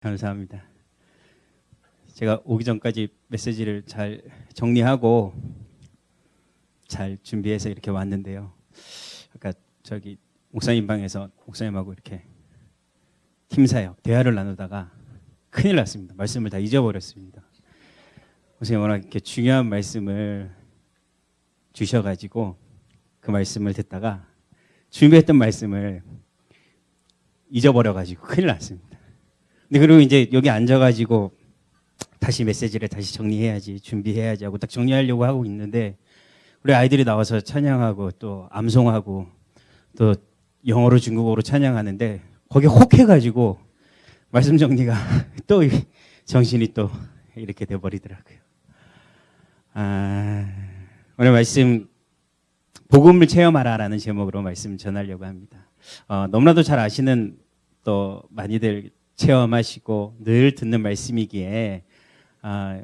감사합니다. 제가 오기 전까지 메시지를 잘 정리하고 잘 준비해서 이렇게 왔는데요. 아까 저기 목사님 방에서 목사님하고 이렇게 팀사역 대화를 나누다가 큰일 났습니다. 말씀을 다 잊어버렸습니다. 목사님 워낙 이렇게 중요한 말씀을 주셔가지고 그 말씀을 듣다가 준비했던 말씀을 잊어버려가지고 큰일 났습니다. 근데 그리고 이제 여기 앉아가지고 다시 메시지를 다시 정리해야지, 준비해야지 하고 딱 정리하려고 하고 있는데 우리 아이들이 나와서 찬양하고 또 암송하고 또 영어로 중국어로 찬양하는데 거기에 혹해가지고 말씀 정리가 또 정신이 또 이렇게 돼버리더라고요. 오늘 말씀 복음을 체험하라라는 제목으로 말씀 전하려고 합니다. 너무나도 잘 아시는 또 많이들 체험하시고 늘 듣는 말씀이기에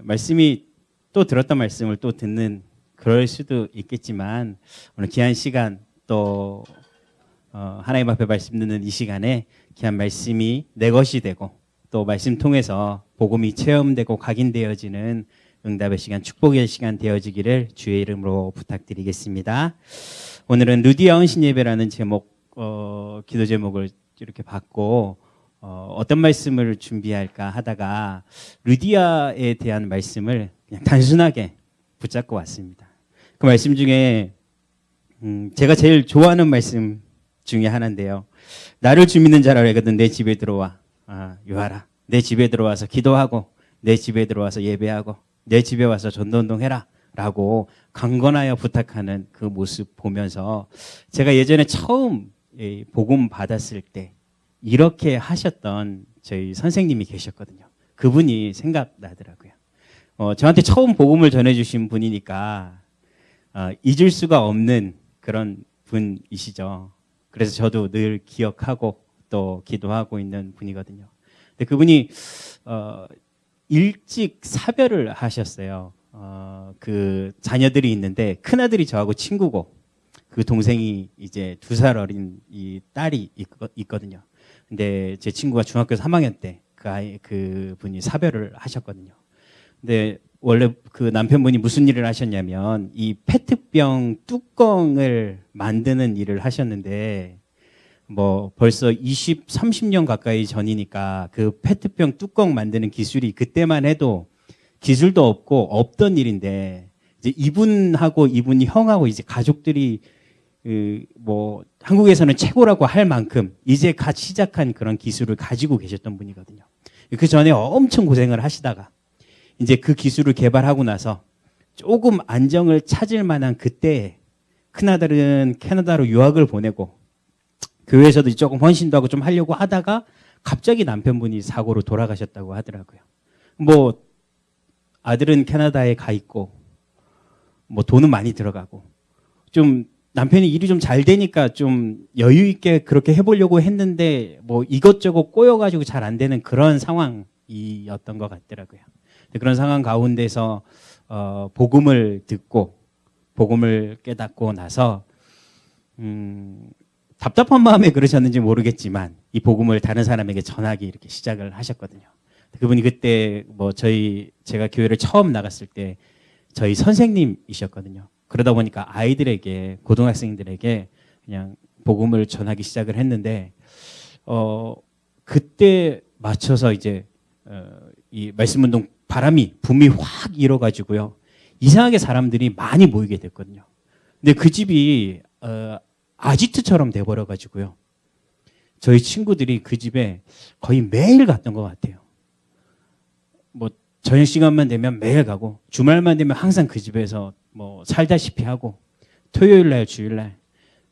말씀이 또 들었던 말씀을 또 듣는 그럴 수도 있겠지만 오늘 귀한 시간 또 하나님 앞에 말씀 듣는 이 시간에 귀한 말씀이 내 것이 되고 또 말씀 통해서 복음이 체험되고 각인되어지는 응답의 시간, 축복의 시간 되어지기를 주의 이름으로 부탁드리겠습니다. 오늘은 루디아 헌신 예배라는 제목, 기도 제목을 이렇게 받고 어떤 말씀을 준비할까 하다가 루디아에 대한 말씀을 그냥 단순하게 붙잡고 왔습니다. 그 말씀 중에 제가 제일 좋아하는 말씀 중에 하나인데요. 나를 주 믿는 자라 하거든 내 집에 들어와 유하라. 내 집에 들어와서 기도하고 내 집에 들어와서 예배하고 내 집에 와서 전도운동 해라 라고 강건하여 부탁하는 그 모습 보면서 제가 예전에 처음 복음 받았을 때 이렇게 하셨던 저희 선생님이 계셨거든요. 그분이 생각나더라고요. 저한테 처음 복음을 전해주신 분이니까 잊을 수가 없는 그런 분이시죠. 그래서 저도 늘 기억하고 또 기도하고 있는 분이거든요. 근데 그분이 일찍 사별을 하셨어요. 그 자녀들이 있는데 큰아들이 저하고 친구고 그 동생이 이제 2살 어린 이 딸이 있거든요. 근데 제 친구가 중학교 3학년 때 그 분이 사별을 하셨거든요. 근데 원래 그 남편분이 무슨 일을 하셨냐면 이 페트병 뚜껑을 만드는 일을 하셨는데 뭐 벌써 20, 30년 가까이 전이니까 그 페트병 뚜껑 만드는 기술이 그때만 해도 기술도 없고 없던 일인데 이제 이분하고 이분 형하고 이제 가족들이 뭐 한국에서는 최고라고 할 만큼 이제 갓 시작한 그런 기술을 가지고 계셨던 분이거든요. 그 전에 엄청 고생을 하시다가 이제 그 기술을 개발하고 나서 조금 안정을 찾을 만한 그때에 큰아들은 캐나다로 유학을 보내고 교회에서도 조금 헌신도 하고 좀 하려고 하다가 갑자기 남편분이 사고로 돌아가셨다고 하더라고요. 뭐 아들은 캐나다에 가 있고 뭐 돈은 많이 들어가고 좀 남편이 일이 좀 잘 되니까 좀 여유 있게 그렇게 해보려고 했는데 뭐 이것저것 꼬여가지고 잘 안 되는 그런 상황이었던 것 같더라고요. 그런 상황 가운데서 복음을 듣고 복음을 깨닫고 나서 답답한 마음에 그러셨는지 모르겠지만 이 복음을 다른 사람에게 전하기 이렇게 시작을 하셨거든요. 그분이 그때 뭐 제가 교회를 처음 나갔을 때 저희 선생님이셨거든요. 그러다 보니까 아이들에게 고등학생들에게 그냥 복음을 전하기 시작을 했는데 그때 맞춰서 이제 이 말씀운동 붐이 확 일어가지고요. 이상하게 사람들이 많이 모이게 됐거든요. 근데 그 집이 아지트처럼 돼버려가지고요. 저희 친구들이 그 집에 거의 매일 갔던 것 같아요. 뭐 저녁 시간만 되면 매일 가고 주말만 되면 항상 그 집에서 뭐 살다시피 하고 토요일 날 주일 날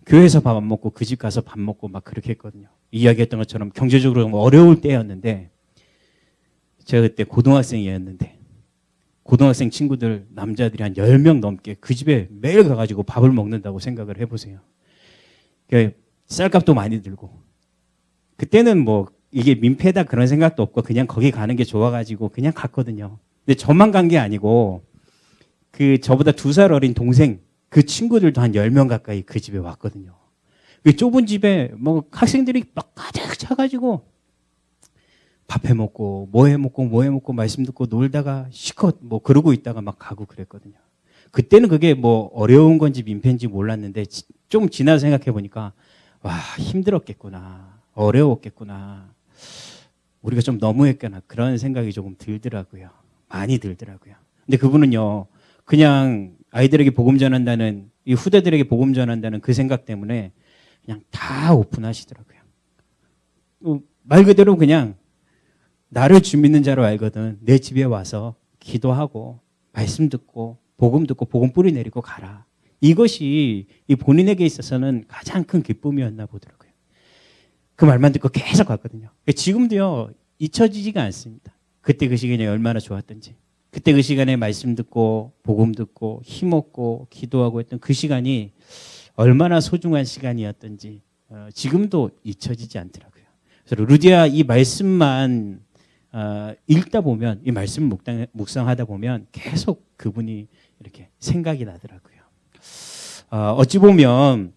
교회에서 밥 안 먹고 그 집 가서 밥 먹고 막 그렇게 했거든요. 이야기했던 것처럼 경제적으로 어려울 때였는데 제가 그때 고등학생이었는데 고등학생 친구들 남자들이 한 10명 넘게 그 집에 매일 가가지고 밥을 먹는다고 생각을 해보세요. 그러니까 쌀값도 많이 들고 그때는 뭐 이게 민폐다 그런 생각도 없고 그냥 거기 가는 게 좋아가지고 그냥 갔거든요. 근데 저만 간 게 아니고 그 저보다 2살 어린 동생 그 친구들도 한 10명 가까이 그 집에 왔거든요. 그 좁은 집에 뭐 학생들이 막 가득 차가지고 밥 해 먹고 뭐 해 먹고 말씀 듣고 놀다가 실컷 뭐 그러고 있다가 막 가고 그랬거든요. 그때는 그게 뭐 어려운 건지 민폐인지 몰랐는데 좀 지나서 생각해 보니까 와, 힘들었겠구나. 어려웠겠구나. 우리가 좀 너무했구나. 그런 생각이 조금 들더라고요. 많이 들더라고요. 근데 그분은요, 그냥 아이들에게 복음 전한다는, 이 후대들에게 복음 전한다는 그 생각 때문에 그냥 다 오픈하시더라고요. 말 그대로 그냥 나를 주 믿는 자로 알거든. 내 집에 와서 기도하고 말씀 듣고 복음 듣고 복음 뿌리 내리고 가라. 이것이 이 본인에게 있어서는 가장 큰 기쁨이었나 보더라고요. 그 말만 듣고 계속 갔거든요. 지금도요, 잊혀지지가 않습니다. 그때 그 시간이 얼마나 좋았던지. 그때 그 시간에 말씀 듣고 복음 듣고 힘없고 기도하고 했던 그 시간이 얼마나 소중한 시간이었던지 지금도 잊혀지지 않더라고요. 그래서 루디아 이 말씀만 읽다 보면, 이 말씀 묵상하다 보면 계속 그분이 이렇게 생각이 나더라고요. 어찌 보면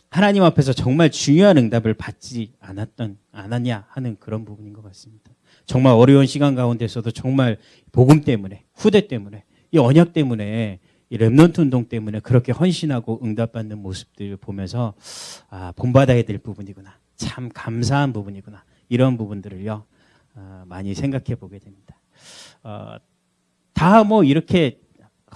하나님 앞에서 정말 중요한 응답을 받지 않았냐 하는 그런 부분인 것 같습니다. 정말 어려운 시간 가운데서도 정말 복음 때문에, 후대 때문에, 이 언약 때문에, 이 렘넌트 운동 때문에 그렇게 헌신하고 응답받는 모습들 보면서 본받아야 될 부분이구나. 참 감사한 부분이구나. 이런 부분들을요. 많이 생각해 보게 됩니다. 다 뭐 이렇게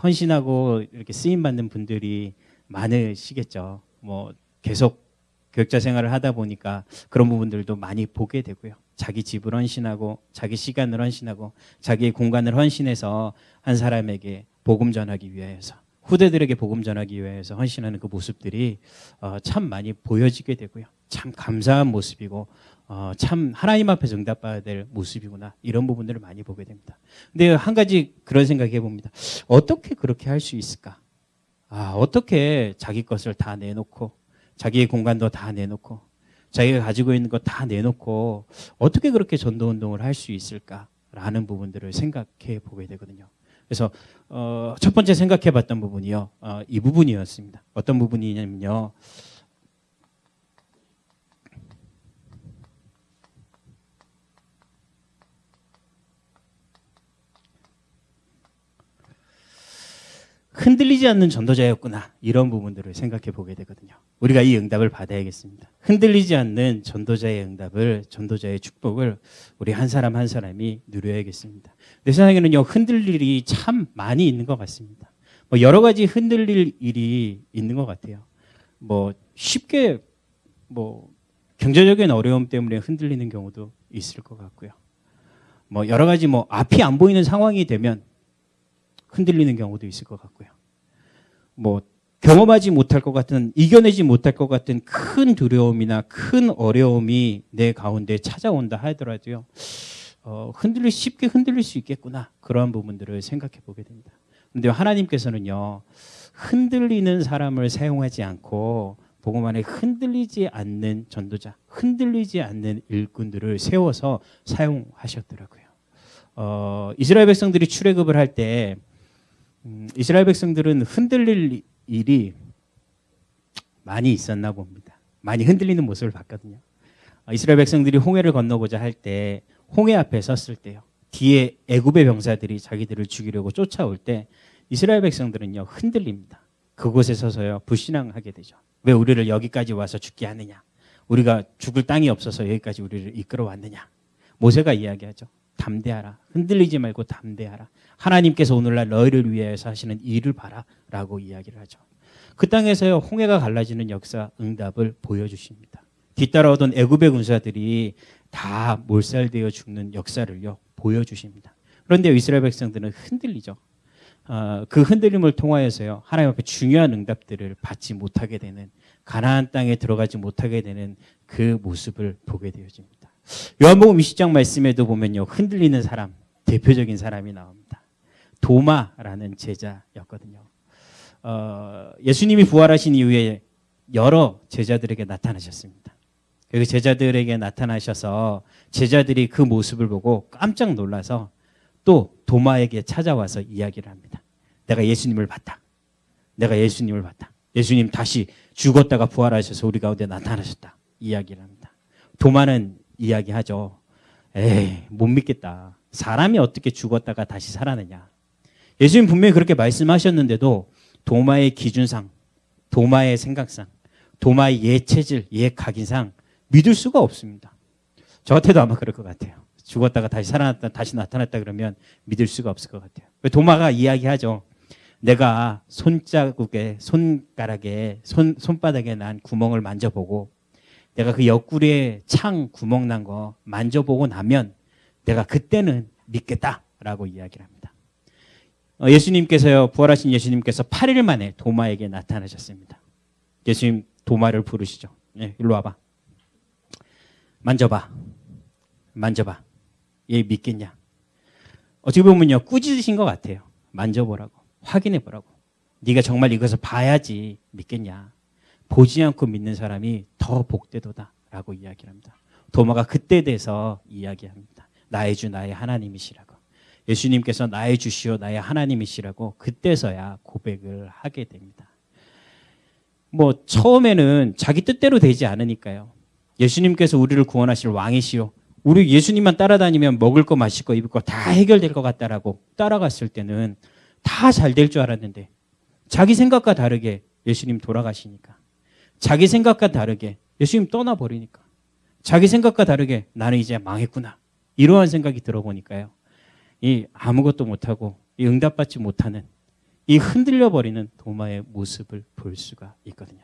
헌신하고 이렇게 쓰임 받는 분들이 많으시겠죠. 뭐 계속 교육자 생활을 하다 보니까 그런 부분들도 많이 보게 되고요. 자기 집을 헌신하고 자기 시간을 헌신하고 자기의 공간을 헌신해서 한 사람에게 복음 전하기 위해서, 후대들에게 복음 전하기 위해서 헌신하는 그 모습들이 참 많이 보여지게 되고요. 참 감사한 모습이고 참 하나님 앞에서 응답받아야 될 모습이구나. 이런 부분들을 많이 보게 됩니다. 근데 한 가지 그런 생각해 봅니다. 어떻게 그렇게 할 수 있을까? 어떻게 자기 것을 다 내놓고 자기의 공간도 다 내놓고 자기가 가지고 있는 거 다 내놓고 어떻게 그렇게 전도운동을 할 수 있을까라는 부분들을 생각해 보게 되거든요. 그래서 첫 번째 생각해 봤던 부분이요. 이 부분이었습니다. 어떤 부분이냐면요. 흔들리지 않는 전도자였구나. 이런 부분들을 생각해 보게 되거든요. 우리가 이 응답을 받아야겠습니다. 흔들리지 않는 전도자의 응답을, 전도자의 축복을 우리 한 사람 한 사람이 누려야겠습니다. 내 세상에는요, 흔들릴 일이 참 많이 있는 것 같습니다. 뭐 여러 가지 흔들릴 일이 있는 것 같아요. 뭐 쉽게 뭐 경제적인 어려움 때문에 흔들리는 경우도 있을 것 같고요. 뭐 여러 가지 뭐 앞이 안 보이는 상황이 되면 흔들리는 경우도 있을 것 같고요. 뭐 경험하지 못할 것 같은, 이겨내지 못할 것 같은 큰 두려움이나 큰 어려움이 내 가운데 찾아온다 하더라도요. 쉽게 흔들릴 수 있겠구나. 그러한 부분들을 생각해 보게 됩니다. 그런데 하나님께서는요. 흔들리는 사람을 사용하지 않고 복음 안에 흔들리지 않는 전도자, 흔들리지 않는 일꾼들을 세워서 사용하셨더라고요. 이스라엘 백성들이 출애굽을 할 때 이스라엘 백성들은 흔들릴 일이 많이 있었나 봅니다. 많이 흔들리는 모습을 봤거든요. 이스라엘 백성들이 홍해를 건너고자 할 때 홍해 앞에 섰을 때요. 뒤에 애굽의 병사들이 자기들을 죽이려고 쫓아올 때 이스라엘 백성들은요 흔들립니다. 그곳에 서서요 불신앙하게 되죠. 왜 우리를 여기까지 와서 죽게 하느냐? 우리가 죽을 땅이 없어서 여기까지 우리를 이끌어 왔느냐? 모세가 이야기하죠. 담대하라. 흔들리지 말고 담대하라. 하나님께서 오늘날 너희를 위해서 하시는 일을 봐라 라고 이야기를 하죠. 그 땅에서요 홍해가 갈라지는 역사 응답을 보여주십니다. 뒤따라오던 애굽의 군사들이 다 몰살되어 죽는 역사를요 보여주십니다. 그런데 이스라엘 백성들은 흔들리죠. 그 흔들림을 통하여서요 하나님 앞에 중요한 응답들을 받지 못하게 되는, 가나안 땅에 들어가지 못하게 되는 그 모습을 보게 되어집니다. 요한복음 20장 말씀에도 보면요 흔들리는 사람, 대표적인 사람이 나옵니다. 도마라는 제자였거든요. 예수님이 부활하신 이후에 여러 제자들에게 나타나셨습니다. 그 제자들에게 나타나셔서 제자들이 그 모습을 보고 깜짝 놀라서 또 도마에게 찾아와서 이야기를 합니다. 내가 예수님을 봤다. 내가 예수님을 봤다. 예수님 다시 죽었다가 부활하셔서 우리 가운데 나타나셨다. 이야기를 합니다. 도마는 이야기하죠. 에이, 못 믿겠다. 사람이 어떻게 죽었다가 다시 살아나냐. 예수님 분명히 그렇게 말씀하셨는데도 도마의 기준상, 도마의 생각상, 도마의 예체질, 예각인상 믿을 수가 없습니다. 저 같아도 아마 그럴 것 같아요. 죽었다가 다시 살아났다, 다시 나타났다 그러면 믿을 수가 없을 것 같아요. 도마가 이야기하죠. 내가 손자국에, 손가락에, 손바닥에 난 구멍을 만져보고 내가 그 옆구리에 창 구멍 난 거 만져보고 나면 내가 그때는 믿겠다라고 이야기를 합니다. 예수님께서요, 부활하신 예수님께서 8일 만에 도마에게 나타나셨습니다. 예수님 도마를 부르시죠. 예, 일로 와봐. 만져봐. 만져봐. 얘 믿겠냐? 어떻게 보면요, 꾸짖으신 것 같아요. 만져보라고. 확인해보라고. 네가 정말 이것을 봐야지 믿겠냐. 보지 않고 믿는 사람이 더 복되도다 라고 이야기를 합니다. 도마가 그때에 대해서 이야기합니다. 나의 주 나의 하나님이시라고. 예수님께서 나의 주시오 나의 하나님이시라고 그때서야 고백을 하게 됩니다. 뭐 처음에는 자기 뜻대로 되지 않으니까요. 예수님께서 우리를 구원하실 왕이시오. 우리 예수님만 따라다니면 먹을 거 마실 거 입을 거 다 해결될 것 같다라고 따라갔을 때는 다 잘 될 줄 알았는데 자기 생각과 다르게 예수님 돌아가시니까, 자기 생각과 다르게 예수님 떠나버리니까, 자기 생각과 다르게 나는 이제 망했구나 이러한 생각이 들어보니까요, 이 아무것도 못하고 이 응답받지 못하는 이 흔들려버리는 도마의 모습을 볼 수가 있거든요.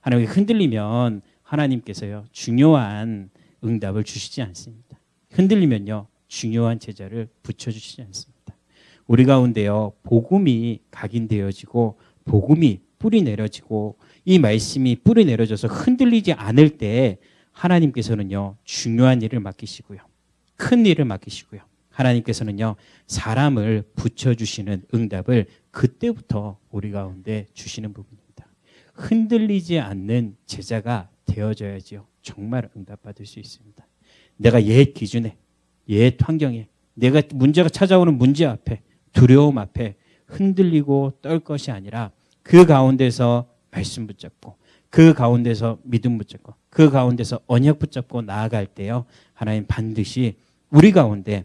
하나님이 흔들리면 하나님께서요 중요한 응답을 주시지 않습니다. 흔들리면요 중요한 제자를 붙여주시지 않습니다. 우리 가운데요 복음이 각인되어지고 복음이 뿌리 내려지고 이 말씀이 뿌리 내려져서 흔들리지 않을 때 하나님께서는요 중요한 일을 맡기시고요, 큰 일을 맡기시고요, 하나님께서는요 사람을 붙여주시는 응답을 그때부터 우리 가운데 주시는 부분입니다. 흔들리지 않는 제자가 되어져야지요 정말 응답받을 수 있습니다. 내가 옛 기준에, 옛 환경에, 내가 문제가 찾아오는 문제 앞에, 두려움 앞에 흔들리고 떨 것이 아니라 그 가운데서 말씀 붙잡고, 그 가운데서 믿음 붙잡고, 그 가운데서 언약 붙잡고 나아갈 때요 하나님 반드시 우리 가운데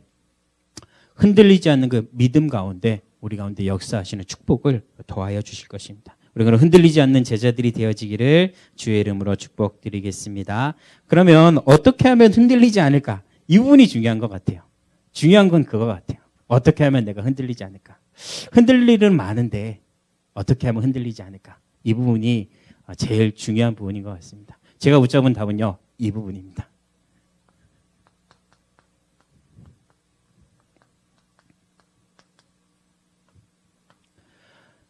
흔들리지 않는 그 믿음 가운데 우리 가운데 역사하시는 축복을 더하여 주실 것입니다. 우리가 흔들리지 않는 제자들이 되어지기를 주의 이름으로 축복드리겠습니다. 그러면 어떻게 하면 흔들리지 않을까? 이 부분이 중요한 것 같아요. 중요한 건 그거 같아요. 어떻게 하면 내가 흔들리지 않을까? 흔들릴 일은 많은데 어떻게 하면 흔들리지 않을까? 이 부분이 제일 중요한 부분인 것 같습니다. 제가 붙잡은 답은요, 이 부분입니다.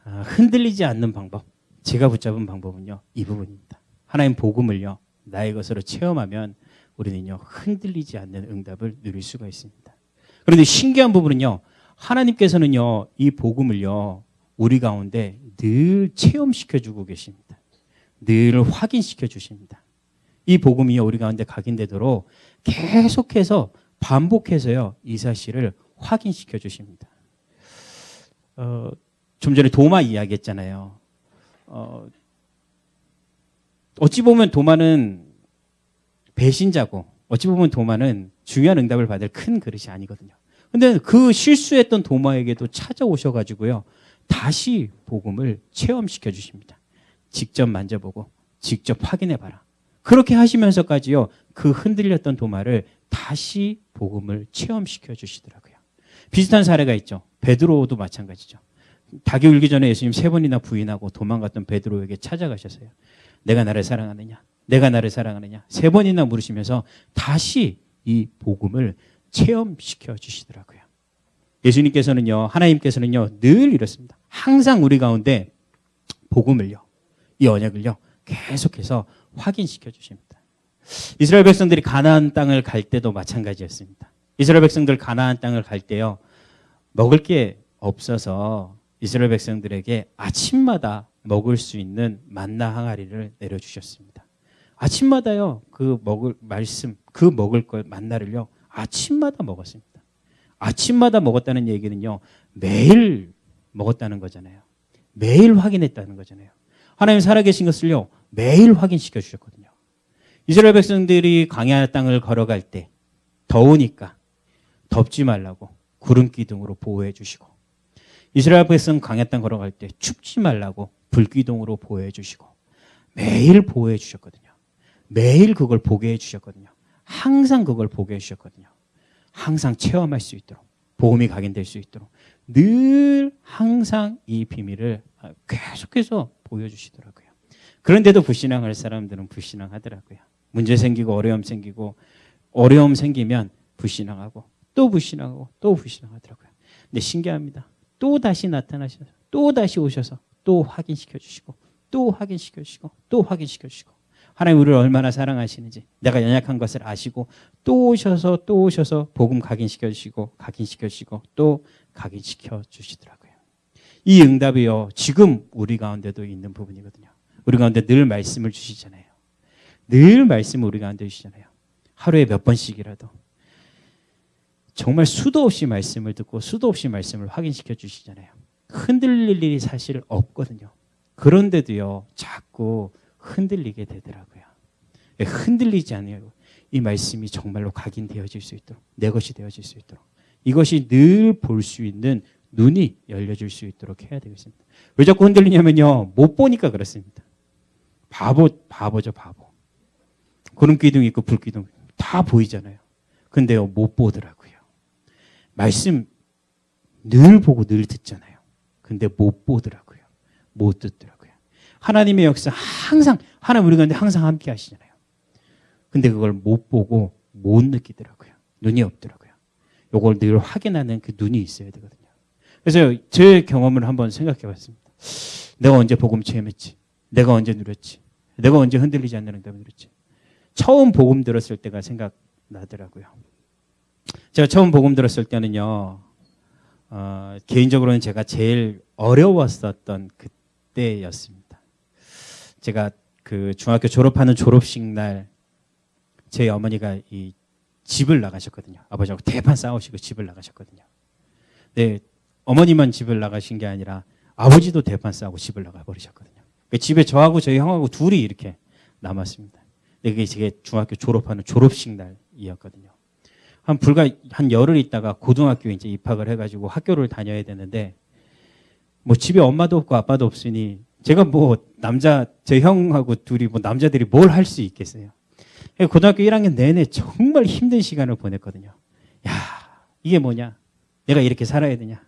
흔들리지 않는 방법, 제가 붙잡은 방법은요 이 부분입니다. 하나님 복음을요 나의 것으로 체험하면 우리는요 흔들리지 않는 응답을 누릴 수가 있습니다. 그런데 신기한 부분은요 하나님께서는요 이 복음을요 우리 가운데 늘 체험시켜주고 계십니다. 늘 확인시켜 주십니다. 이 복음이요 우리 가운데 각인되도록 계속해서 반복해서요 이 사실을 확인시켜 주십니다. 좀 전에 도마 이야기했잖아요. 어찌 보면 도마는 배신자고 어찌 보면 도마는 중요한 응답을 받을 큰 그릇이 아니거든요. 근데 그 실수했던 도마에게도 찾아오셔가지고요 다시 복음을 체험시켜 주십니다. 직접 만져보고 직접 확인해봐라. 그렇게 하시면서까지요 그 흔들렸던 도마를 다시 복음을 체험시켜 주시더라고요. 비슷한 사례가 있죠. 베드로도 마찬가지죠. 닭이 울기 전에 예수님 3번이나 부인하고 도망갔던 베드로에게 찾아가셨어요. 내가 나를 사랑하느냐? 내가 나를 사랑하느냐? 3번이나 물으시면서 다시 이 복음을 체험시켜 주시더라고요. 예수님께서는요, 하나님께서는요, 늘 이렇습니다. 항상 우리 가운데 복음을요, 이 언약을요, 계속해서 확인시켜 주십니다. 이스라엘 백성들이 가나안 땅을 갈 때도 마찬가지였습니다. 이스라엘 백성들 가나안 땅을 갈 때요, 먹을 게 없어서 이스라엘 백성들에게 아침마다 먹을 수 있는 만나 항아리를 내려주셨습니다. 아침마다요, 그 먹을 말씀, 그 먹을 것 만나를요, 아침마다 먹었습니다. 아침마다 먹었다는 얘기는요, 매일 먹었다는 거잖아요. 매일 확인했다는 거잖아요. 하나님 살아계신 것을요, 매일 확인시켜 주셨거든요. 이스라엘 백성들이 광야 땅을 걸어갈 때, 더우니까 덥지 말라고 구름 기둥으로 보호해 주시고, 이스라엘 백성 광야 땅 걸어갈 때 춥지 말라고 불기둥으로 보호해 주시고, 매일 보호해 주셨거든요. 매일 그걸 보게 해 주셨거든요. 항상 그걸 보게 해 주셨거든요. 항상 체험할 수 있도록, 복음이 각인될 수 있도록 늘 항상 이 비밀을 계속해서 보여주시더라고요. 그런데도 불신앙할 사람들은 불신앙하더라고요. 문제 생기고 어려움 생기면 불신앙하고 또 불신앙하고 또 불신앙하더라고요. 근데 신기합니다. 또 다시 나타나셔서 또 다시 오셔서 또 확인시켜 주시고 또 확인시켜 주시고 또 확인시켜 주시고, 하나님 우리를 얼마나 사랑하시는지 내가 연약한 것을 아시고 또 오셔서 복음 각인시켜 주시고 또 각인시켜 주시더라고요. 이 응답이요, 지금 우리 가운데도 있는 부분이거든요. 우리 가운데 늘 말씀을 주시잖아요. 늘 말씀을 우리 가운데 주시잖아요. 하루에 몇 번씩이라도 정말 수도 없이 말씀을 듣고 수도 없이 말씀을 확인시켜 주시잖아요. 흔들릴 일이 사실 없거든요. 그런데도요, 자꾸 흔들리게 되더라고요. 흔들리지 않아요. 이 말씀이 정말로 각인되어질 수 있도록, 내 것이 되어질 수 있도록, 이것이 늘 볼 수 있는 눈이 열려질 수 있도록 해야 되겠습니다. 왜 자꾸 흔들리냐면요, 못 보니까 그렇습니다. 바보죠, 바보. 구름 기둥 있고 불 기둥 다 보이잖아요. 근데요, 못 보더라고요. 말씀 늘 보고 늘 듣잖아요. 근데 못 보더라고요. 못 듣더라고요. 하나님의 역사 항상, 하나님 우리 가운데 항상 함께 하시잖아요. 근데 그걸 못 보고 못 느끼더라고요. 눈이 없더라고요. 이걸 늘 확인하는 그 눈이 있어야 되거든요. 그래서 제 경험을 한번 생각해 봤습니다. 내가 언제 복음 체험했지? 내가 언제 누렸지? 내가 언제 흔들리지 않는 응답을 누렸지? 처음 복음 들었을 때가 생각나더라고요. 제가 처음 복음 들었을 때는요, 개인적으로는 제가 제일 어려웠었던 그때였습니다. 제가 그 중학교 졸업하는 졸업식 날 제 어머니가 이 집을 나가셨거든요. 아버지하고 대판 싸우시고 집을 나가셨거든요. 네, 어머니만 집을 나가신 게 아니라 아버지도 대판 싸우고 집을 나가버리셨거든요. 그러니까 집에 저하고 저희 형하고 둘이 이렇게 남았습니다. 근데 그게 제 중학교 졸업하는 졸업식 날이었거든요. 한 열흘 있다가 고등학교에 이제 입학을 해가지고 학교를 다녀야 되는데, 뭐 집에 엄마도 없고 아빠도 없으니 제가 뭐 제 형하고 둘이 뭐 남자들이 뭘 할 수 있겠어요. 고등학교 1학년 내내 정말 힘든 시간을 보냈거든요. 야, 이게 뭐냐? 내가 이렇게 살아야 되냐?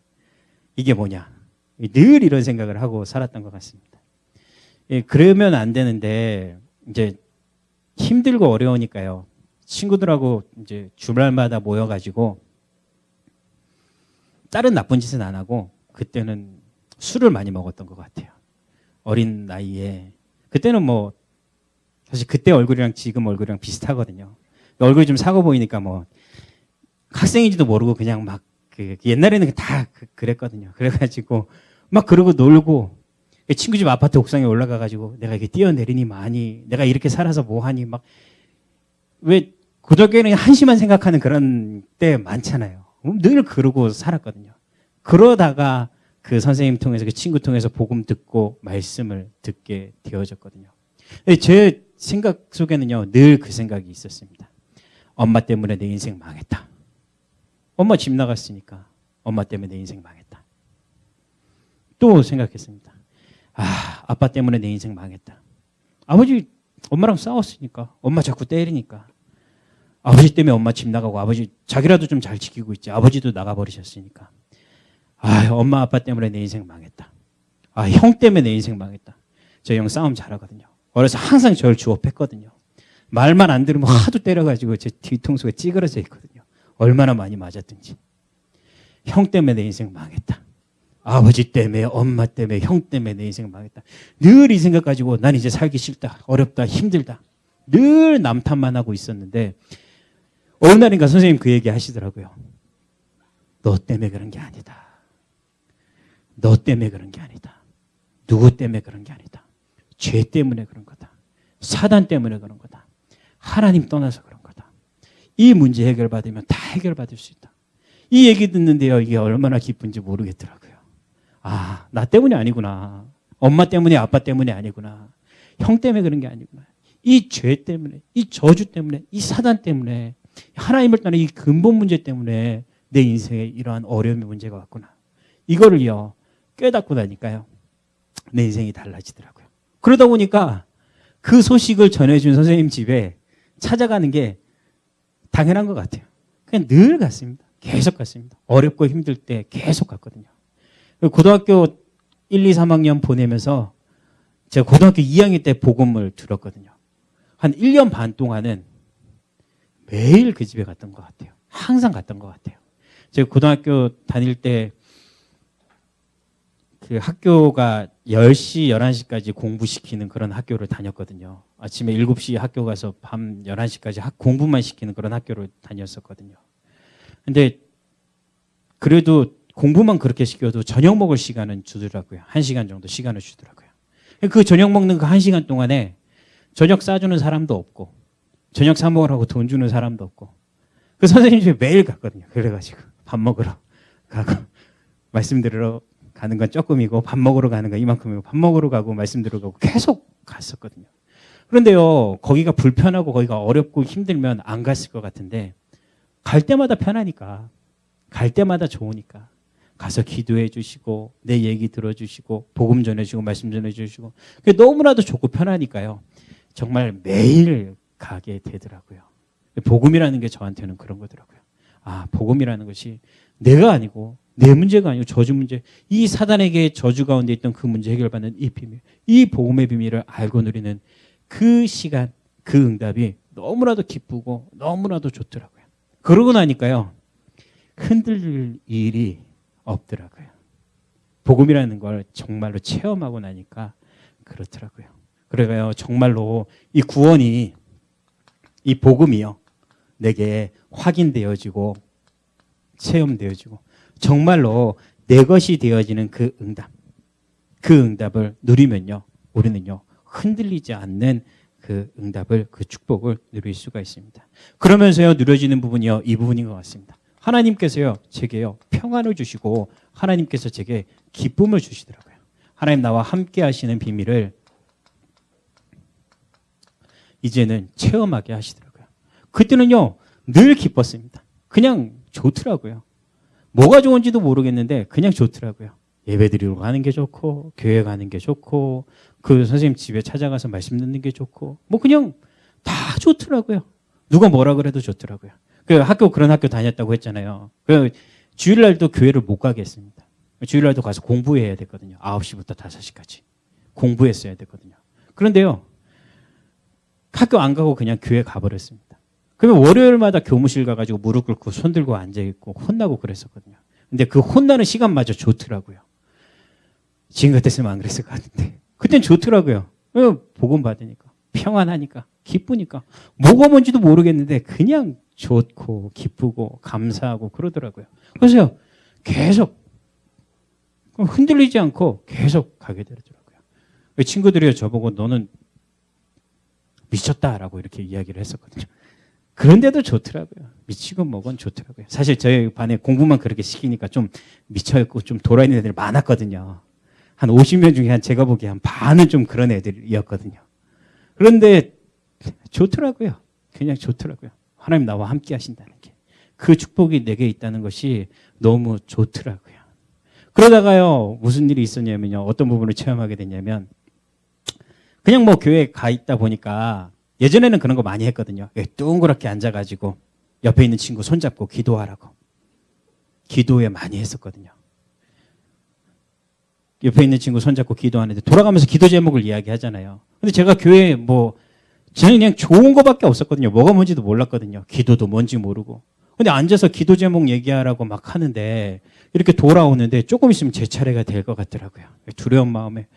이게 뭐냐? 늘 이런 생각을 하고 살았던 것 같습니다. 그러면 안 되는데 이제 힘들고 어려우니까요. 친구들하고 이제 주말마다 모여가지고 다른 나쁜 짓은 안 하고 그때는 술을 많이 먹었던 것 같아요. 어린 나이에. 그때는 뭐 사실 그때 얼굴이랑 지금 얼굴이랑 비슷하거든요. 얼굴이 좀 사고 보이니까 뭐 학생인지도 모르고 그냥 막 옛날에는 다 그랬거든요. 그래가지고 막 그러고 놀고, 친구 집 아파트 옥상에 올라가가지고 내가 이렇게 뛰어내리니 뭐하니, 내가 이렇게 살아서 뭐하니, 막 왜 고등학교에는 한시만 생각하는 그런 때 많잖아요. 늘 그러고 살았거든요. 그러다가 그 선생님 통해서, 그 친구 통해서 복음 듣고 말씀을 듣게 되어졌거든요. 제 생각 속에는요, 늘 그 생각이 있었습니다. 엄마 때문에 내 인생 망했다. 엄마 집 나갔으니까 엄마 때문에 내 인생 망했다. 또 생각했습니다. 아빠 때문에 내 인생 망했다. 아버지 엄마랑 싸웠으니까, 엄마 자꾸 때리니까, 아버지 때문에 엄마 집 나가고, 아버지 자기라도 좀 잘 지키고 있지, 아버지도 나가버리셨으니까, 엄마 아빠 때문에 내 인생 망했다. 형 때문에 내 인생 망했다. 저 형 싸움 잘하거든요. 어려서 항상 저를 주업했거든요. 말만 안 들으면 하도 때려가지고 제 뒤통수가 찌그러져 있거든요. 얼마나 많이 맞았든지. 형 때문에 내 인생 망했다. 아버지 때문에, 엄마 때문에, 형 때문에 내 인생 망했다. 늘 이 생각 가지고 난 이제 살기 싫다, 어렵다, 힘들다. 늘 남탓만 하고 있었는데, 어느 날인가 선생님 그 얘기 하시더라고요. 너 때문에 그런 게 아니다. 너 때문에 그런 게 아니다. 누구 때문에 그런 게 아니다. 죄 때문에 그런 거다. 사단 때문에 그런 거다. 하나님 떠나서 그런 거다. 이 문제 해결받으면 다 해결받을 수 있다. 이 얘기 듣는데요, 이게 얼마나 기쁜지 모르겠더라고요. 나 때문이 아니구나. 엄마 때문에, 아빠 때문이 아니구나. 형 때문에 그런 게 아니구나. 이 죄 때문에, 이 저주 때문에, 이 사단 때문에 하나님을 떠난 이 근본 문제 때문에 내 인생에 이러한 어려움의 문제가 왔구나. 이거를요, 깨닫고 나니까요, 내 인생이 달라지더라고요. 그러다 보니까 그 소식을 전해준 선생님 집에 찾아가는 게 당연한 것 같아요. 그냥 늘 갔습니다. 계속 갔습니다. 어렵고 힘들 때 계속 갔거든요. 고등학교 1, 2, 3학년 보내면서 제가 고등학교 2학년 때 복음을 들었거든요. 한 1년 반 동안은 매일 그 집에 갔던 것 같아요. 항상 갔던 것 같아요. 제가 고등학교 다닐 때 그 학교가 10시, 11시까지 공부시키는 그런 학교를 다녔거든요. 아침에 7시 학교 가서 밤 11시까지 공부만 시키는 그런 학교를 다녔었거든요. 근데 그래도 공부만 그렇게 시켜도 저녁 먹을 시간은 주더라고요. 1시간 정도 시간을 주더라고요. 그 저녁 먹는 그 1시간 동안에 저녁 싸주는 사람도 없고 저녁 사 먹으라고 돈 주는 사람도 없고 그 선생님 집에 매일 갔거든요. 그래가지고 밥 먹으러 가고 말씀 들으러 가는 건 조금이고 밥 먹으러 가는 건 이만큼이고 밥 먹으러 가고 말씀 들으러 가고 계속 갔었거든요. 그런데요, 거기가 불편하고 거기가 어렵고 힘들면 안 갔을 것 같은데 갈 때마다 편하니까, 갈 때마다 좋으니까 가서 기도해 주시고 내 얘기 들어주시고 복음 전해주시고 말씀 전해주시고 그게 너무나도 좋고 편하니까요. 정말 매일 가게 되더라고요. 복음이라는 게 저한테는 그런 거더라고요. 아, 복음이라는 것이 내가 아니고 내 문제가 아니고 저주 문제, 이 사단에게 저주 가운데 있던 그 문제 해결받는 이 비밀, 이 복음의 비밀을 알고 누리는 그 시간, 그 응답이 너무나도 기쁘고 너무나도 좋더라고요. 그러고 나니까요, 흔들릴 일이 없더라고요. 복음이라는 걸 정말로 체험하고 나니까 그렇더라고요. 그래가요, 정말로 이 구원이, 이 복음이요, 내게 확인되어지고 체험되어지고 정말로 내 것이 되어지는 그 응답, 그 응답을 누리면요, 우리는요 흔들리지 않는 그 응답을, 그 축복을 누릴 수가 있습니다. 그러면서요 누려지는 부분이요, 이 부분인 것 같습니다. 하나님께서요 제게요 평안을 주시고 하나님께서 제게 기쁨을 주시더라고요. 하나님 나와 함께 하시는 비밀을 이제는 체험하게 하시더라고요. 그때는요 늘 기뻤습니다. 그냥 좋더라고요. 뭐가 좋은지도 모르겠는데 그냥 좋더라고요. 예배드리러 가는 게 좋고 교회 가는 게 좋고 그 선생님 집에 찾아가서 말씀 듣는 게 좋고 뭐 그냥 다 좋더라고요. 누가 뭐라 그래도 좋더라고요. 그 학교, 그런 학교 다녔다고 했잖아요. 그 주일날도 교회를 못 가게 했습니다. 주일날도 가서 공부해야 됐거든요. 9시부터 5시까지 공부했어야 됐거든요. 그런데요 학교 안 가고 그냥 교회 가버렸습니다. 그러면 월요일마다 교무실 가가지고 무릎 꿇고 손 들고 앉아있고 혼나고 그랬었거든요. 근데 그 혼나는 시간마저 좋더라고요. 지금 같았으면 안 그랬을 것 같은데 그땐 좋더라고요. 복음 받으니까, 평안하니까, 기쁘니까, 뭐가 뭔지도 모르겠는데 그냥 좋고 기쁘고 감사하고 그러더라고요. 그래서 계속 흔들리지 않고 계속 가게 되더라고요. 친구들이 저보고 너는 미쳤다라고 이렇게 이야기를 했었거든요. 그런데도 좋더라고요. 미치고 뭐건 좋더라고요. 사실 저희 반에 공부만 그렇게 시키니까 좀 미쳐있고 좀 돌아있는 애들이 많았거든요. 한 50명 중에 제가 보기에 한 반은 좀 그런 애들이었거든요. 그런데 좋더라고요. 그냥 좋더라고요. 하나님 나와 함께 하신다는 게. 그 축복이 내게 있다는 것이 너무 좋더라고요. 그러다가요, 무슨 일이 있었냐면요. 어떤 부분을 체험하게 됐냐면, 그냥 뭐 교회에 가 있다 보니까 예전에는 그런 거 많이 했거든요. 둥그렇게 앉아가지고 옆에 있는 친구 손잡고 기도하라고. 기도회 많이 했었거든요. 옆에 있는 친구 손잡고 기도하는데 돌아가면서 기도 제목을 이야기하잖아요. 근데 제가 교회에 저는 그냥 좋은 거밖에 없었거든요. 뭐가 뭔지도 몰랐거든요. 기도도 뭔지 모르고. 근데 앉아서 기도 제목 얘기하라고 막 하는데 이렇게 돌아오는데 조금 있으면 제 차례가 될 것 같더라고요. 두려운 마음에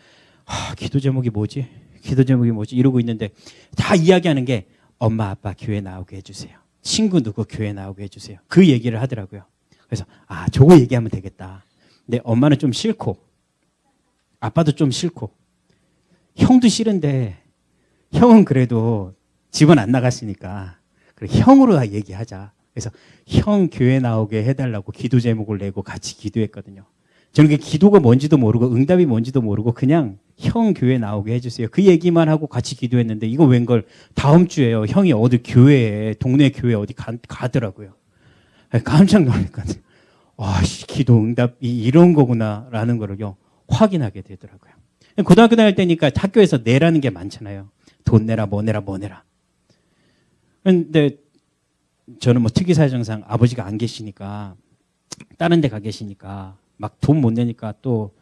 기도 제목이 뭐지? 기도 제목이 뭐지? 이러고 있는데 다 이야기하는 게 엄마 아빠 교회 나오게 해주세요. 친구 누구 교회 나오게 해주세요. 그 얘기를 하더라고요. 그래서 저거 얘기하면 되겠다. 근데 엄마는 좀 싫고 아빠도 좀 싫고 형도 싫은데 형은 그래도 집은 안 나갔으니까 그래 형으로 얘기하자. 그래서 형 교회 나오게 해달라고 기도 제목을 내고 같이 기도했거든요. 저는 그 기도가 뭔지도 모르고 응답이 뭔지도 모르고 그냥 형 교회 나오게 해주세요. 그 얘기만 하고 같이 기도했는데 이거 웬걸 다음 주에요. 형이 어디 교회에 동네 교회 어디 가더라고요. 깜짝 놀랐거든요. 와, 기도 응답이 이런 거구나라는 거를요 확인하게 되더라고요. 고등학교 다닐 때니까 학교에서 내라는 게 많잖아요. 돈 내라, 뭐 내라, 뭐 내라. 근데 저는 뭐 특이사정상 아버지가 안 계시니까 다른 데 가 계시니까 막 돈 못 내니까 또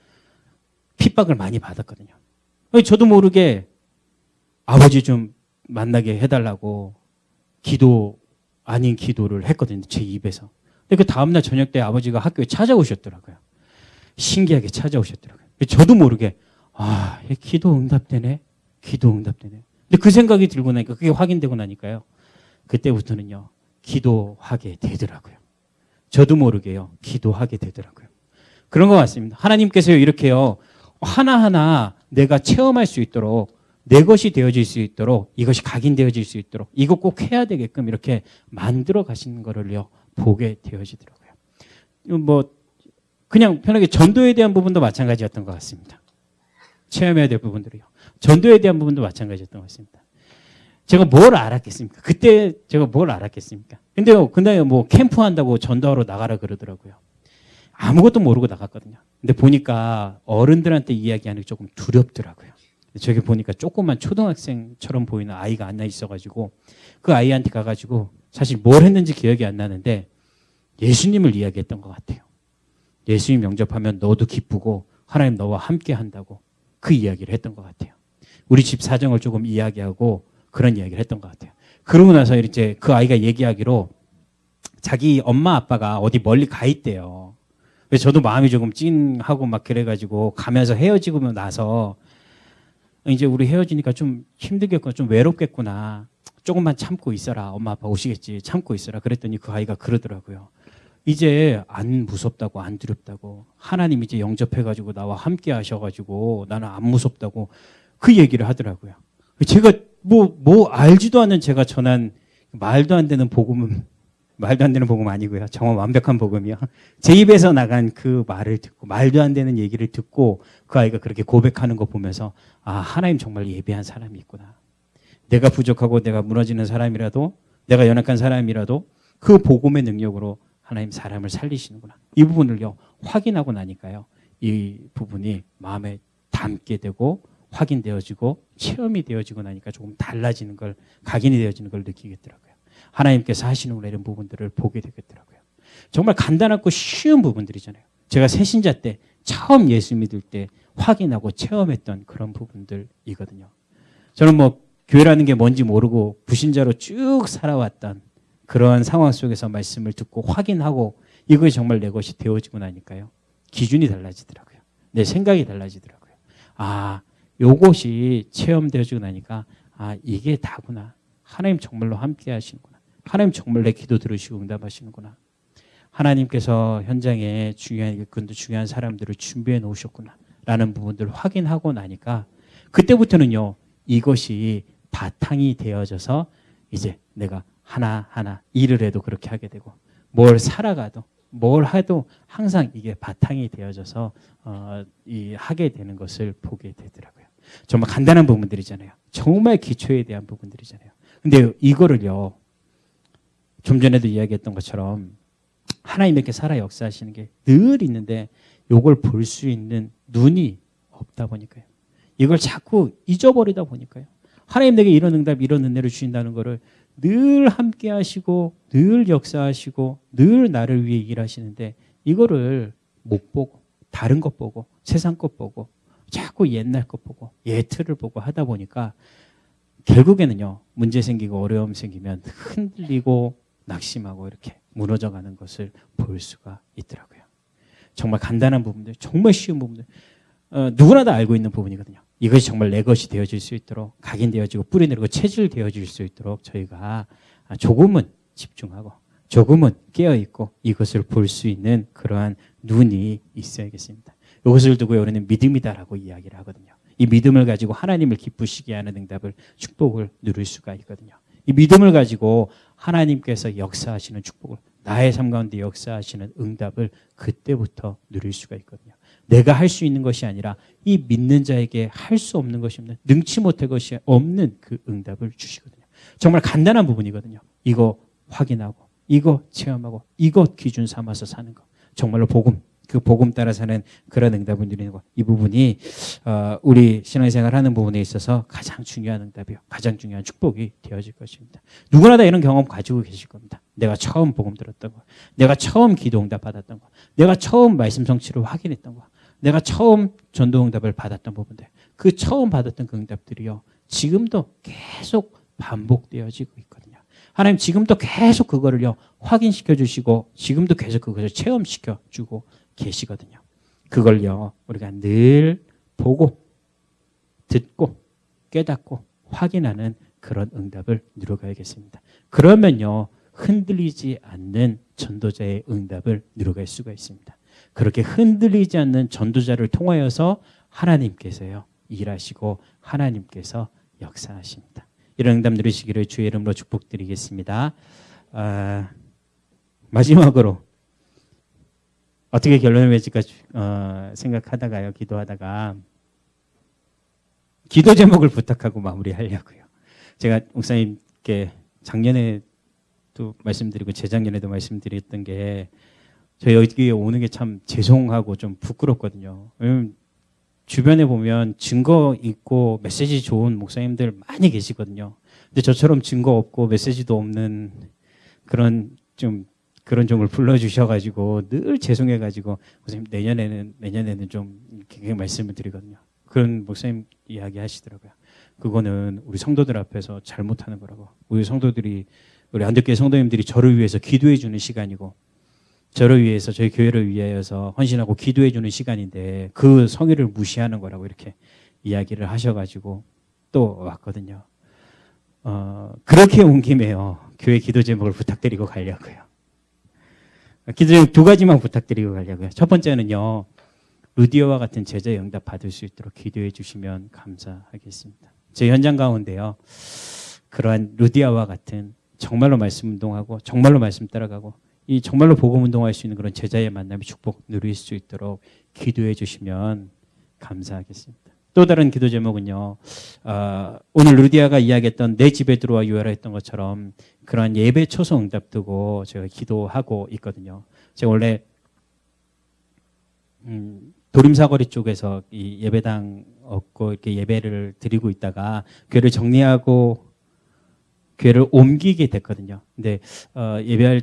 핍박을 많이 받았거든요. 저도 모르게 아버지 좀 만나게 해달라고 기도 아닌 기도를 했거든요. 제 입에서. 근데 그 다음날 저녁 때 아버지가 학교에 찾아오셨더라고요. 신기하게 찾아오셨더라고요. 저도 모르게 기도 응답되네. 기도 응답되네. 근데 그 생각이 들고 나니까 그게 확인되고 나니까요. 그때부터는요. 기도하게 되더라고요. 저도 모르게요. 기도하게 되더라고요. 그런 것 같습니다. 하나님께서요. 이렇게요. 하나하나 내가 체험할 수 있도록 내 것이 되어질 수 있도록 이것이 각인되어질 수 있도록 이거 꼭 해야 되게끔 이렇게 만들어 가시는 거를요. 보게 되어지더라고요. 뭐 그냥 편하게 전도에 대한 부분도 마찬가지였던 것 같습니다. 체험해야 될 부분들이요. 전도에 대한 부분도 마찬가지였던 것 같습니다. 제가 뭘 알았겠습니까? 그때 제가 뭘 알았겠습니까? 근데 뭐 캠프 한다고 전도하러 나가라 그러더라고요. 아무것도 모르고 나갔거든요. 근데 보니까 어른들한테 이야기하는 게 조금 두렵더라고요. 저기 보니까 조그만 초등학생처럼 보이는 아이가 앉아 있어가지고 그 아이한테 가가지고 사실 뭘 했는지 기억이 안 나는데 예수님을 이야기했던 것 같아요. 예수님 영접하면 너도 기쁘고 하나님 너와 함께 한다고 그 이야기를 했던 것 같아요. 우리 집 사정을 조금 이야기하고 그런 이야기를 했던 것 같아요. 그러고 나서 이제 그 아이가 얘기하기로 자기 엄마 아빠가 어디 멀리 가 있대요. 그래서 저도 마음이 조금 찡하고 막 그래가지고 가면서 헤어지고 나서 이제 우리 헤어지니까 좀 힘들겠구나, 좀 외롭겠구나. 조금만 참고 있어라. 엄마 아빠 오시겠지. 참고 있어라. 그랬더니 그 아이가 그러더라고요. 이제 안 무섭다고, 안 두렵다고. 하나님 이제 영접해가지고 나와 함께 하셔가지고 나는 안 무섭다고 그 얘기를 하더라고요. 제가 뭐 알지도 않는 제가 전한 말도 안 되는 복음은 말도 안 되는 복음 아니고요. 정말 완벽한 복음이요. 제 입에서 나간 그 말을 듣고 말도 안 되는 얘기를 듣고 그 아이가 그렇게 고백하는 거 보면서 하나님 정말 예배한 사람이 있구나. 내가 부족하고 내가 무너지는 사람이라도 내가 연약한 사람이라도 그 복음의 능력으로 하나님 사람을 살리시는구나. 이 부분을요. 확인하고 나니까요. 이 부분이 마음에 담게 되고 확인되어지고 체험이 되어지고 나니까 조금 달라지는 걸 각인이 되어지는 걸 느끼겠더라고요. 하나님께서 하시는구나 이런 부분들을 보게 되겠더라고요. 정말 간단하고 쉬운 부분들이잖아요. 제가 새신자 때 처음 예수 믿을 때 확인하고 체험했던 그런 부분들이거든요. 저는 뭐 교회라는 게 뭔지 모르고 불신자로 쭉 살아왔던 그런 상황 속에서 말씀을 듣고 확인하고 이것이 정말 내 것이 되어지고 나니까요. 기준이 달라지더라고요. 내 생각이 달라지더라고요. 요것이 체험되어지고 나니까 이게 다구나. 하나님 정말로 함께 하시는구나. 하나님 정말 내 기도 들으시고 응답하시는구나. 하나님께서 현장에 중요한 일꾼들, 중요한 사람들을 준비해 놓으셨구나. 라는 부분들을 확인하고 나니까 그때부터는요. 이것이 바탕이 되어져서 이제 내가 하나하나 일을 해도 그렇게 하게 되고 뭘 살아가도 뭘 해도 항상 이게 바탕이 되어져서 하게 되는 것을 보게 되더라고요. 정말 간단한 부분들이잖아요. 정말 기초에 대한 부분들이잖아요. 근데 이거를요. 좀 전에도 이야기했던 것처럼 하나님 이렇게 살아 역사하시는 게 늘 있는데 이걸 볼 수 있는 눈이 없다 보니까요. 이걸 자꾸 잊어버리다 보니까요. 하나님 내게 이런 응답, 이런 은혜를 주신다는 거를 늘 함께 하시고 늘 역사하시고 늘 나를 위해 일하시는데 이거를 못 보고 다른 것 보고 세상 것 보고 자꾸 옛날 것 보고 예틀을 보고 하다 보니까 결국에는요. 문제 생기고 어려움 생기면 흔들리고 낙심하고 이렇게 무너져가는 것을 볼 수가 있더라고요. 정말 간단한 부분들, 정말 쉬운 부분들 누구나 다 알고 있는 부분이거든요. 이것이 정말 내 것이 되어질 수 있도록 각인되어지고 뿌리내리고 체질되어질 수 있도록 저희가 조금은 집중하고 조금은 깨어있고 이것을 볼 수 있는 그러한 눈이 있어야겠습니다. 이것을 두고 우리는 믿음이다라고 이야기를 하거든요. 이 믿음을 가지고 하나님을 기쁘시게 하는 응답을 축복을 누릴 수가 있거든요. 이 믿음을 가지고 하나님께서 역사하시는 축복을 나의 삶 가운데 역사하시는 응답을 그때부터 누릴 수가 있거든요. 내가 할 수 있는 것이 아니라 이 믿는 자에게 할 수 없는 것이 없는, 능치 못할 것이 없는 그 응답을 주시거든요. 정말 간단한 부분이거든요. 이거 확인하고, 이거 체험하고, 이거 기준 삼아서 사는 거. 정말로 복음, 그 복음 따라 사는 그런 응답을 누리는 것. 이 부분이 우리 신앙생활 하는 부분에 있어서 가장 중요한 응답이요. 가장 중요한 축복이 되어질 것입니다. 누구나 다 이런 경험 가지고 계실 겁니다. 내가 처음 복음 들었던 거, 내가 처음 기도 응답 받았던 거, 내가 처음 말씀 성취를 확인했던 거, 내가 처음 전도 응답을 받았던 부분들, 그 처음 받았던 그 응답들이요, 지금도 계속 반복되어지고 있거든요. 하나님 지금도 계속 그거를요 확인시켜 주시고, 지금도 계속 그것을 체험시켜 주고 계시거든요. 그걸요 우리가 늘 보고 듣고 깨닫고 확인하는 그런 응답을 누려가야겠습니다. 그러면요 흔들리지 않는 전도자의 응답을 누려갈 수가 있습니다. 그렇게 흔들리지 않는 전도자를 통하여서 하나님께서요 일하시고 하나님께서 역사하십니다. 이런 응답 누리시기를 주의 이름으로 축복드리겠습니다. 마지막으로 어떻게 결론을 맺을까 생각하다가요, 기도하다가 기도 제목을 부탁하고 마무리하려고요. 제가 목사님께 작년에도 말씀드리고 재작년에도 말씀드렸던 게, 저희 여기에 오는 게 참 죄송하고 좀 부끄럽거든요. 왜냐면 주변에 보면 증거 있고 메시지 좋은 목사님들 많이 계시거든요. 근데 저처럼 증거 없고 메시지도 없는 그런 종을 불러주셔가지고 늘 죄송해가지고, 목사님 내년에는 좀 이렇게 말씀을 드리거든요. 그런 목사님 이야기 하시더라고요. 그거는 우리 성도들 앞에서 잘못하는 거라고. 우리 안덕교회 성도님들이 저를 위해서 기도해 주는 시간이고, 저를 위해서, 저희 교회를 위하여서 헌신하고 기도해 주는 시간인데 그 성의를 무시하는 거라고 이렇게 이야기를 하셔가지고 또 왔거든요. 그렇게 온 김에요, 교회 기도 제목을 부탁드리고 가려고요. 기도 제목 2가지만 부탁드리고 가려고요. 첫 번째는요, 루디어와 같은 제자의 응답 받을 수 있도록 기도해 주시면 감사하겠습니다. 제 현장 가운데요, 그러한 루디아와 같은 정말로 말씀 운동하고 정말로 말씀 따라가고 이 정말로 복음 운동할 수 있는 그런 제자의 만남의 축복 누릴 수 있도록 기도해 주시면 감사하겠습니다. 또 다른 기도 제목은요, 오늘 루디아가 이야기했던 내 집에 들어와 유하라 했던 것처럼 그러한 예배 초소 응답 두고 제가 기도하고 있거든요. 제가 원래 도림사거리 쪽에서 이 예배당 얻고 이렇게 예배를 드리고 있다가 교회를 정리하고 교회를 옮기게 됐거든요. 근데 예배할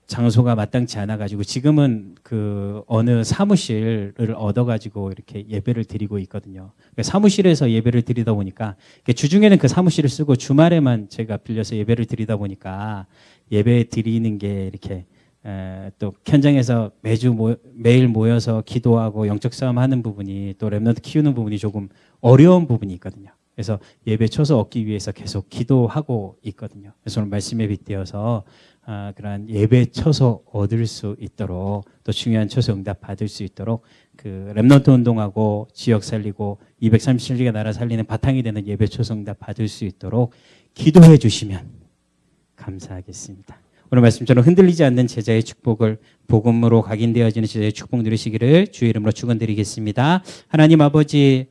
장소가 마땅치 않아가지고 지금은 그 어느 사무실을 얻어가지고 이렇게 예배를 드리고 있거든요. 그러니까 사무실에서 예배를 드리다 보니까 주중에는 그 사무실을 쓰고 주말에만 제가 빌려서 예배를 드리다 보니까 예배 드리는 게 이렇게 또 현장에서 매일 모여서 기도하고 영적 싸움 하는 부분이, 또 렘넌트 키우는 부분이 조금 어려운 부분이 있거든요. 그래서 예배 초소 얻기 위해서 계속 기도하고 있거든요. 그래서 오늘 말씀에 빗대어서 그러한 예배 초소 얻을 수 있도록, 또 중요한 초소 응답 받을 수 있도록 그 렘넌트 운동하고 지역 살리고 237개가 나라 살리는 바탕이 되는 예배 초소 응답 받을 수 있도록 기도해 주시면 감사하겠습니다. 오늘 말씀처럼 흔들리지 않는 제자의 축복을, 복음으로 각인되어지는 제자의 축복 누리시기를 주의 이름으로 축원드리겠습니다. 하나님 아버지,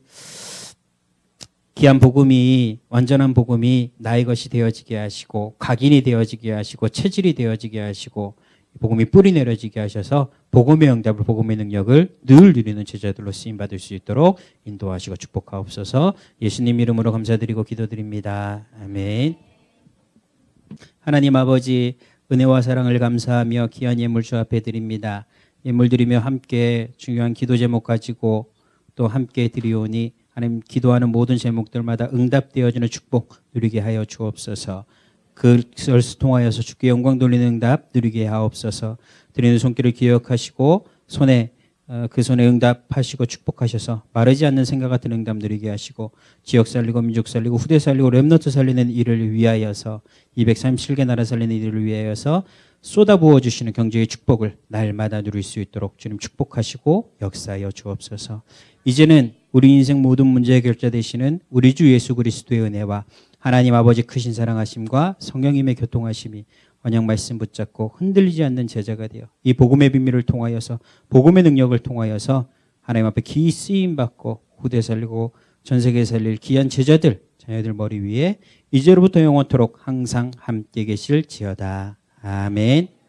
귀한 복음이, 완전한 복음이 나의 것이 되어지게 하시고 각인이 되어지게 하시고 체질이 되어지게 하시고 복음이 뿌리 내려지게 하셔서 복음의 응답을, 복음의 능력을 늘 누리는 제자들로 쓰임받을 수 있도록 인도하시고 축복하옵소서. 예수님 이름으로 감사드리고 기도드립니다. 아멘. 하나님 아버지, 은혜와 사랑을 감사하며 귀한 예물 주 앞에 드립니다. 예물 드리며 함께 중요한 기도 제목 가지고 또 함께 드리오니 하나님, 기도하는 모든 제목들마다 응답되어지는 축복 누리게 하여 주옵소서. 그것을 통하여서 주께 영광 돌리는 응답 누리게 하옵소서. 드리는 손길을 기억하시고 그 손에 응답하시고 축복하셔서 마르지 않는 생각 같은 응답 누리게 하시고 지역 살리고 민족 살리고 후대 살리고 렘넌트 살리는 일을 위하여서 237개 나라 살리는 일을 위하여서 쏟아부어 주시는 경제의 축복을 날마다 누릴 수 있도록 주님 축복하시고 역사하여 주옵소서. 이제는 우리 인생 모든 문제 해결자 되시는 우리 주 예수 그리스도의 은혜와 하나님 아버지 크신 사랑하심과 성령님의 교통하심이 언약 말씀 붙잡고 흔들리지 않는 제자가 되어 이 복음의 비밀을 통하여서 복음의 능력을 통하여서 하나님 앞에 기이 쓰임 받고 후대 살리고 전 세계에 살릴 귀한 제자들 자녀들 머리 위에 이제로부터 영원토록 항상 함께 계실지어다. 아멘.